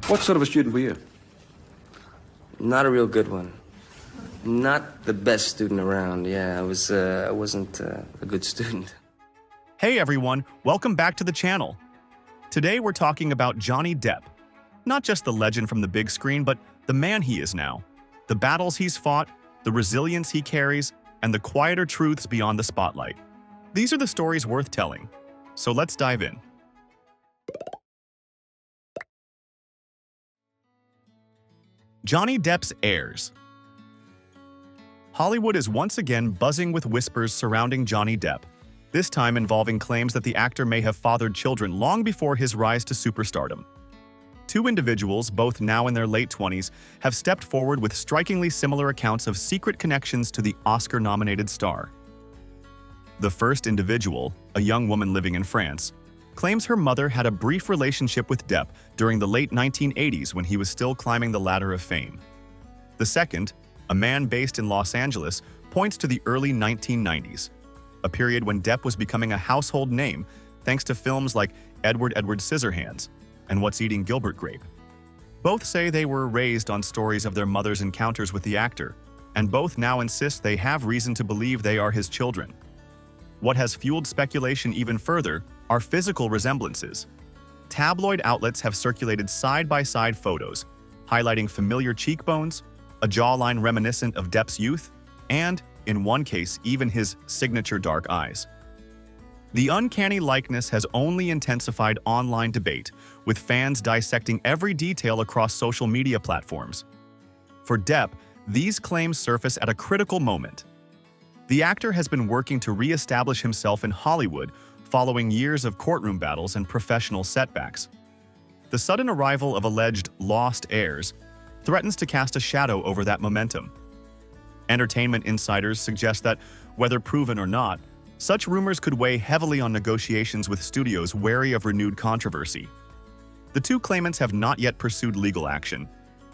What sort of a student were you? Not a real good one. Not the best student around. Yeah, I wasn't a good student. Hey everyone, welcome back to the channel. Today we're talking about Johnny Depp. Not just the legend from the big screen, but the man he is now. The battles he's fought, the resilience he carries, and the quieter truths beyond the spotlight. These are the stories worth telling. So let's dive in. Johnny Depp's heirs. Hollywood is once again buzzing with whispers surrounding Johnny Depp, this time involving claims that the actor may have fathered children long before his rise to superstardom. Two individuals, both now in their late 20s, have stepped forward with strikingly similar accounts of secret connections to the Oscar-nominated star. The first individual, a young woman living in France, claims her mother had a brief relationship with Depp during the late 1980s when he was still climbing the ladder of fame. The second, a man based in Los Angeles, points to the early 1990s, a period when Depp was becoming a household name thanks to films like Edward Scissorhands and What's Eating Gilbert Grape. Both say they were raised on stories of their mother's encounters with the actor, and both now insist they have reason to believe they are his children. What has fueled speculation even further are physical resemblances. Tabloid outlets have circulated side-by-side photos, highlighting familiar cheekbones, a jawline reminiscent of Depp's youth, and, in one case, even his signature dark eyes. The uncanny likeness has only intensified online debate, with fans dissecting every detail across social media platforms. For Depp, these claims surface at a critical moment. The actor has been working to re-establish himself in Hollywood following years of courtroom battles and professional setbacks. The sudden arrival of alleged lost heirs threatens to cast a shadow over that momentum. Entertainment insiders suggest that, whether proven or not, such rumors could weigh heavily on negotiations with studios wary of renewed controversy. The two claimants have not yet pursued legal action,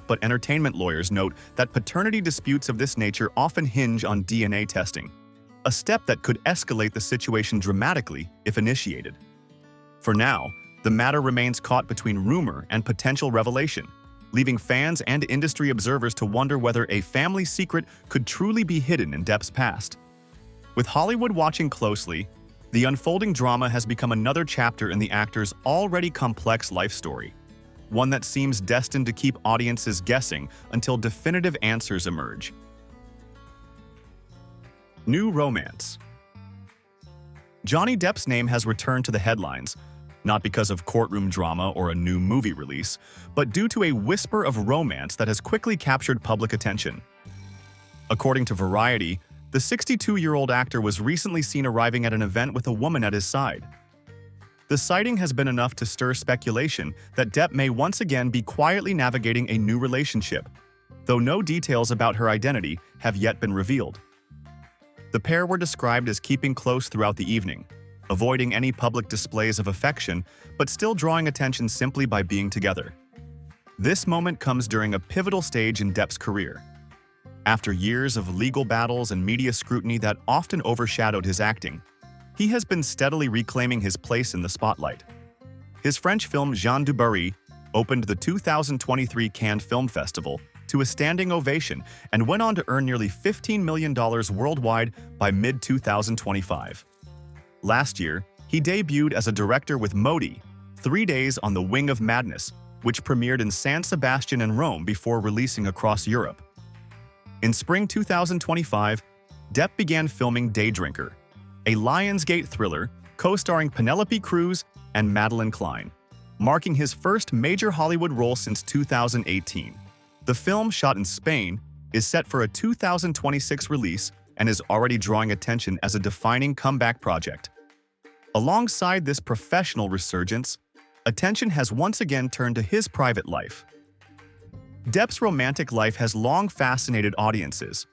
but entertainment lawyers note that paternity disputes of this nature often hinge on DNA testing, a step that could escalate the situation dramatically if initiated. For now, the matter remains caught between rumor and potential revelation, leaving fans and industry observers to wonder whether a family secret could truly be hidden in Depp's past. With Hollywood watching closely, the unfolding drama has become another chapter in the actor's already complex life story, one that seems destined to keep audiences guessing until definitive answers emerge. New romance. Johnny Depp's name has returned to the headlines, not because of courtroom drama or a new movie release, but due to a whisper of romance that has quickly captured public attention. According to Variety, the 62-year-old actor was recently seen arriving at an event with a woman at his side. The sighting has been enough to stir speculation that Depp may once again be quietly navigating a new relationship, though no details about her identity have yet been revealed. The pair were described as keeping close throughout the evening, avoiding any public displays of affection, but still drawing attention simply by being together. This moment comes during a pivotal stage in Depp's career. After years of legal battles and media scrutiny that often overshadowed his acting, he has been steadily reclaiming his place in the spotlight. His French film Jean du Barry opened the 2023 Cannes Film Festival to a standing ovation and went on to earn nearly $15 million worldwide by mid-2025. Last year, he debuted as a director with Modi, 3 Days on the Wing of Madness, which premiered in San Sebastian and Rome before releasing across Europe. In spring 2025, Depp began filming Daydrinker, a Lionsgate thriller co-starring Penelope Cruz and Madeline Klein, marking his first major Hollywood role since 2018. The film, shot in Spain, is set for a 2026 release and is already drawing attention as a defining comeback project. Alongside this professional resurgence, attention has once again turned to his private life. Depp's romantic life has long fascinated audiences.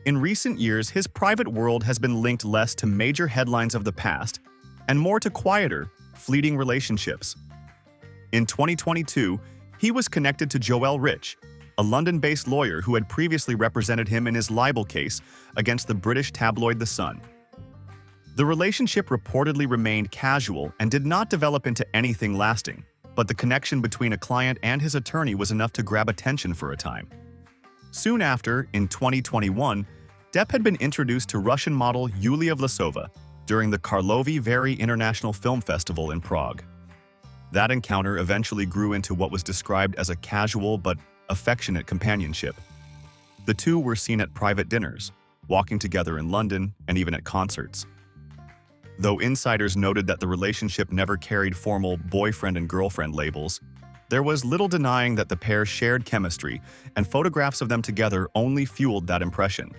In recent years, his private world has been linked less to major headlines of the past and more to quieter, fleeting relationships. In 2022, he was connected to Joel Rich, a London-based lawyer who had previously represented him in his libel case against the British tabloid The Sun. The relationship reportedly remained casual and did not develop into anything lasting, but the connection between a client and his attorney was enough to grab attention for a time. Soon after, in 2021, Depp had been introduced to Russian model Yulia Vlasova during the Karlovy Vary International Film Festival in Prague. That encounter eventually grew into what was described as a casual but affectionate companionship. The two were seen at private dinners, walking together in London, and even at concerts. Though insiders noted that the relationship never carried formal boyfriend and girlfriend labels, there was little denying that the pair shared chemistry, and photographs of them together only fueled that impression.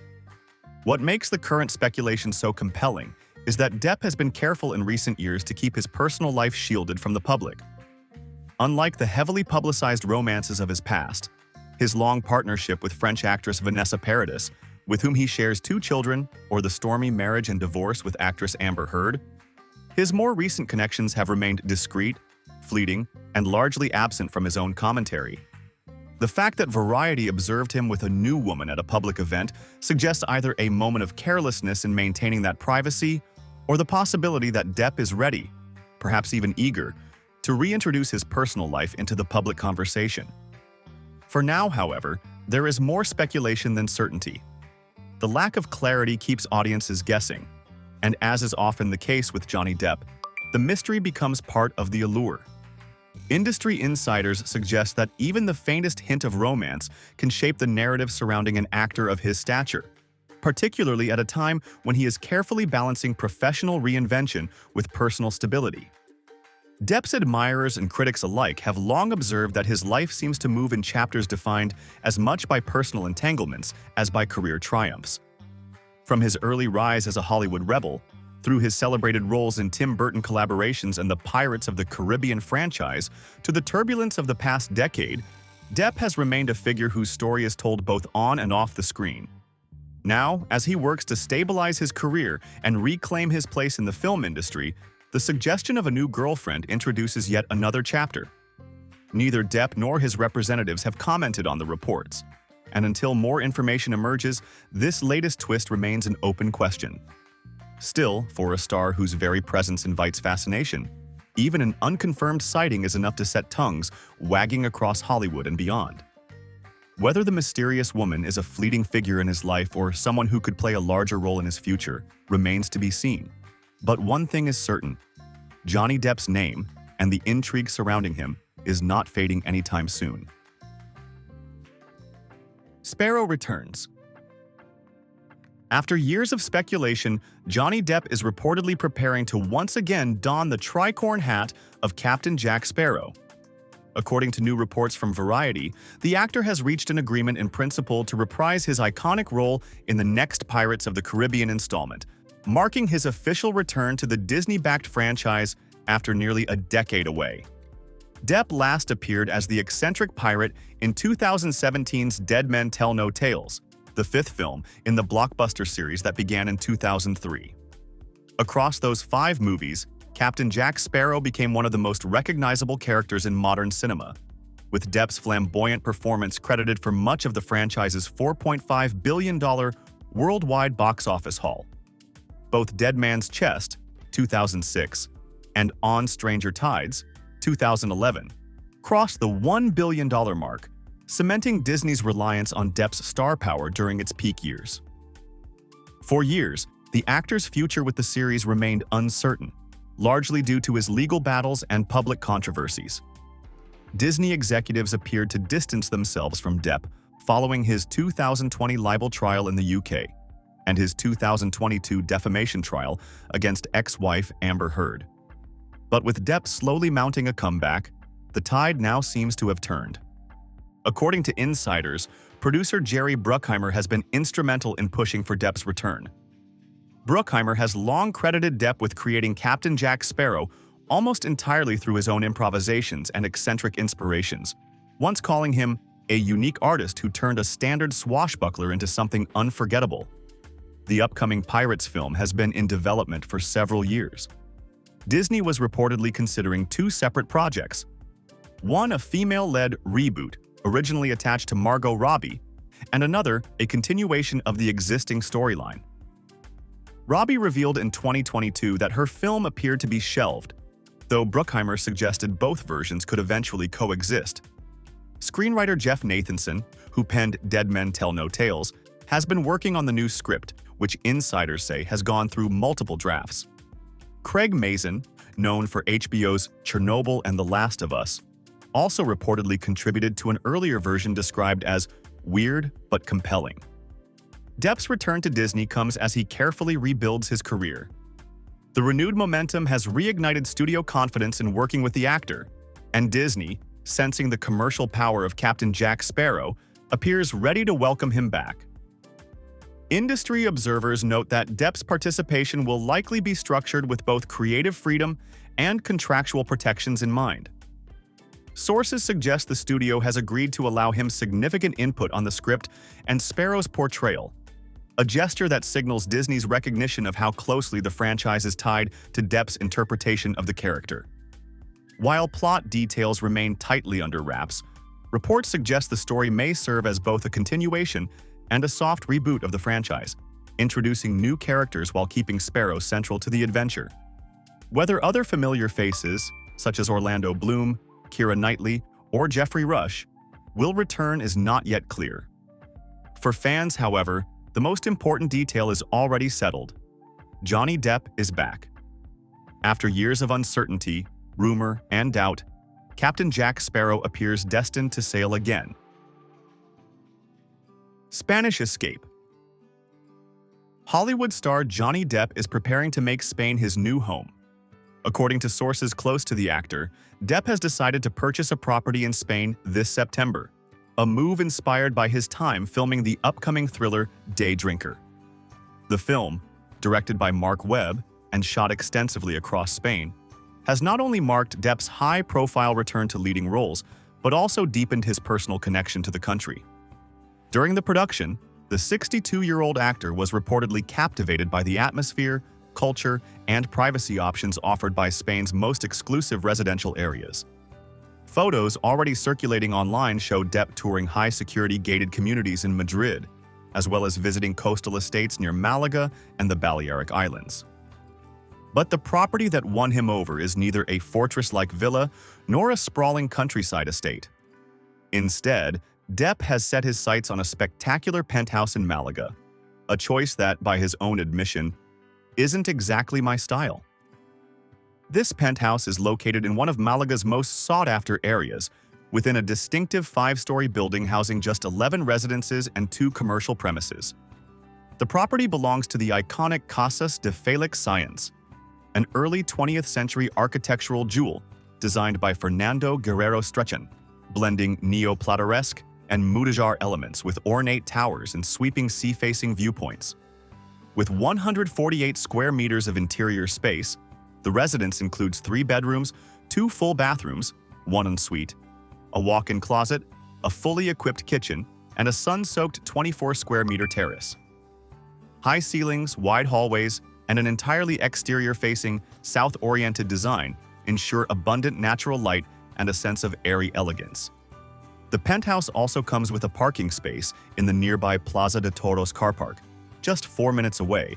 What makes the current speculation so compelling is that Depp has been careful in recent years to keep his personal life shielded from the public. Unlike the heavily publicized romances of his past, his long partnership with French actress Vanessa Paradis, with whom he shares 2 children, or the stormy marriage and divorce with actress Amber Heard, his more recent connections have remained discreet, fleeting, and largely absent from his own commentary. The fact that Variety observed him with a new woman at a public event suggests either a moment of carelessness in maintaining that privacy, or the possibility that Depp is ready, perhaps even eager, to reintroduce his personal life into the public conversation. For now, however, there is more speculation than certainty. The lack of clarity keeps audiences guessing, and as is often the case with Johnny Depp, the mystery becomes part of the allure. Industry insiders suggest that even the faintest hint of romance can shape the narrative surrounding an actor of his stature, particularly at a time when he is carefully balancing professional reinvention with personal stability. Depp's admirers and critics alike have long observed that his life seems to move in chapters defined as much by personal entanglements as by career triumphs. From his early rise as a Hollywood rebel, through his celebrated roles in Tim Burton collaborations and the Pirates of the Caribbean franchise, to the turbulence of the past decade, Depp has remained a figure whose story is told both on and off the screen. Now, as he works to stabilize his career and reclaim his place in the film industry, the suggestion of a new girlfriend introduces yet another chapter. Neither Depp nor his representatives have commented on the reports, and until more information emerges, this latest twist remains an open question. Still, for a star whose very presence invites fascination, even an unconfirmed sighting is enough to set tongues wagging across Hollywood and beyond. Whether the mysterious woman is a fleeting figure in his life or someone who could play a larger role in his future remains to be seen. But one thing is certain: Johnny Depp's name and the intrigue surrounding him is not fading anytime soon. Sparrow returns. After years of speculation, Johnny Depp is reportedly preparing to once again don the tricorn hat of Captain Jack Sparrow. According to new reports from Variety, the actor has reached an agreement in principle to reprise his iconic role in the next Pirates of the Caribbean installment, marking his official return to the Disney-backed franchise after nearly a decade away. Depp last appeared as the eccentric pirate in 2017's Dead Men Tell No Tales, the 5th film in the blockbuster series that began in 2003. Across those 5 movies, Captain Jack Sparrow became one of the most recognizable characters in modern cinema, with Depp's flamboyant performance credited for much of the franchise's $4.5 billion worldwide box office haul. Both Dead Man's Chest, 2006, and On Stranger Tides, 2011, crossed the $1 billion mark, cementing Disney's reliance on Depp's star power during its peak years. For years, the actor's future with the series remained uncertain, largely due to his legal battles and public controversies. Disney executives appeared to distance themselves from Depp following his 2020 libel trial in the UK and his 2022 defamation trial against ex-wife Amber Heard. But with Depp slowly mounting a comeback, the tide now seems to have turned. According to insiders, producer Jerry Bruckheimer has been instrumental in pushing for Depp's return. Bruckheimer has long credited Depp with creating Captain Jack Sparrow almost entirely through his own improvisations and eccentric inspirations, once calling him a unique artist who turned a standard swashbuckler into something unforgettable. The upcoming Pirates film has been in development for several years. Disney was reportedly considering 2 separate projects. One, a female-led reboot, originally attached to Margot Robbie, and another, a continuation of the existing storyline. Robbie revealed in 2022 that her film appeared to be shelved, though Bruckheimer suggested both versions could eventually coexist. Screenwriter Jeff Nathanson, who penned Dead Men Tell No Tales, has been working on the new script, which insiders say has gone through multiple drafts. Craig Mazin, known for HBO's Chernobyl and The Last of Us, also reportedly contributed to an earlier version described as weird but compelling. Depp's return to Disney comes as he carefully rebuilds his career. The renewed momentum has reignited studio confidence in working with the actor, and Disney, sensing the commercial power of Captain Jack Sparrow, appears ready to welcome him back. Industry observers note that Depp's participation will likely be structured with both creative freedom and contractual protections in mind. Sources suggest the studio has agreed to allow him significant input on the script and Sparrow's portrayal, a gesture that signals Disney's recognition of how closely the franchise is tied to Depp's interpretation of the character. While plot details remain tightly under wraps, reports suggest the story may serve as both a continuation and a soft reboot of the franchise, introducing new characters while keeping Sparrow central to the adventure. Whether other familiar faces, such as Orlando Bloom, Keira Knightley, or Jeffrey Rush, will return is not yet clear. For fans, however, the most important detail is already settled. Johnny Depp is back. After years of uncertainty, rumor, and doubt, Captain Jack Sparrow appears destined to sail again. Spanish escape. Hollywood star Johnny Depp is preparing to make Spain his new home. According to sources close to the actor, Depp has decided to purchase a property in Spain this September, a move inspired by his time filming the upcoming thriller Day Drinker. The film, directed by Mark Webb and shot extensively across Spain, has not only marked Depp's high-profile return to leading roles, but also deepened his personal connection to the country. During the production, the 62-year-old actor was reportedly captivated by the atmosphere, culture, and privacy options offered by Spain's most exclusive residential areas. Photos already circulating online show Depp touring high-security gated communities in Madrid, as well as visiting coastal estates near Malaga and the Balearic Islands. But the property that won him over is neither a fortress-like villa nor a sprawling countryside estate. Instead, Depp has set his sights on a spectacular penthouse in Malaga, a choice that, by his own admission, isn't exactly my style. This penthouse is located in one of Malaga's most sought-after areas, within a distinctive 5-story building housing just 11 residences and 2 commercial premises. The property belongs to the iconic Casas de Felix Sáenz, an early 20th century architectural jewel designed by Fernando Guerrero Strechan, blending neo-Plateresque and Mudéjar elements with ornate towers and sweeping sea-facing viewpoints. With 148 square meters of interior space, the residence includes 3 bedrooms, 2 full bathrooms, 1 ensuite, a walk-in closet, a fully equipped kitchen, and a sun-soaked 24-square-meter terrace. High ceilings, wide hallways, and an entirely exterior-facing, south-oriented design ensure abundant natural light and a sense of airy elegance. The penthouse also comes with a parking space in the nearby Plaza de Toros car park, just 4 minutes away,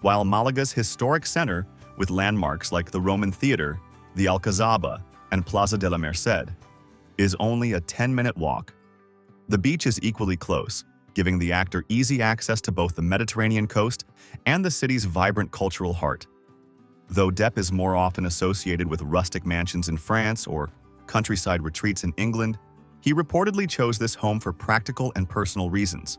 while Malaga's historic center, with landmarks like the Roman Theater, the Alcazaba, and Plaza de la Merced, is only a 10-minute walk. The beach is equally close, giving the actor easy access to both the Mediterranean coast and the city's vibrant cultural heart. Though Depp is more often associated with rustic mansions in France or countryside retreats in England, he reportedly chose this home for practical and personal reasons.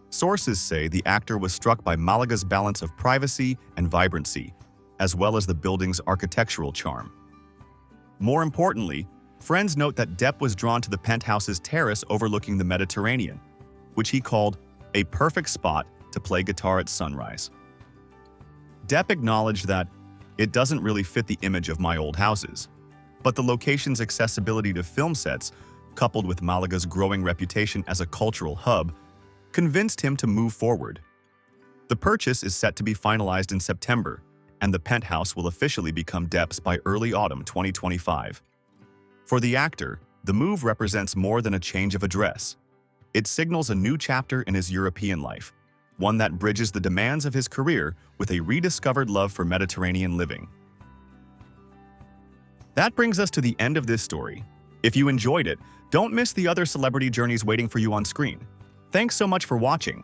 Sources say the actor was struck by Malaga's balance of privacy and vibrancy, as well as the building's architectural charm. More importantly, friends note that Depp was drawn to the penthouse's terrace overlooking the Mediterranean, which he called a perfect spot to play guitar at sunrise. Depp acknowledged that it doesn't really fit the image of my old houses, but the location's accessibility to film sets, coupled with Malaga's growing reputation as a cultural hub, convinced him to move forward. The purchase is set to be finalized in September, and the penthouse will officially become Depp's by early autumn 2025. For the actor, the move represents more than a change of address. It signals a new chapter in his European life, one that bridges the demands of his career with a rediscovered love for Mediterranean living. That brings us to the end of this story. If you enjoyed it, don't miss the other celebrity journeys waiting for you on screen. Thanks so much for watching.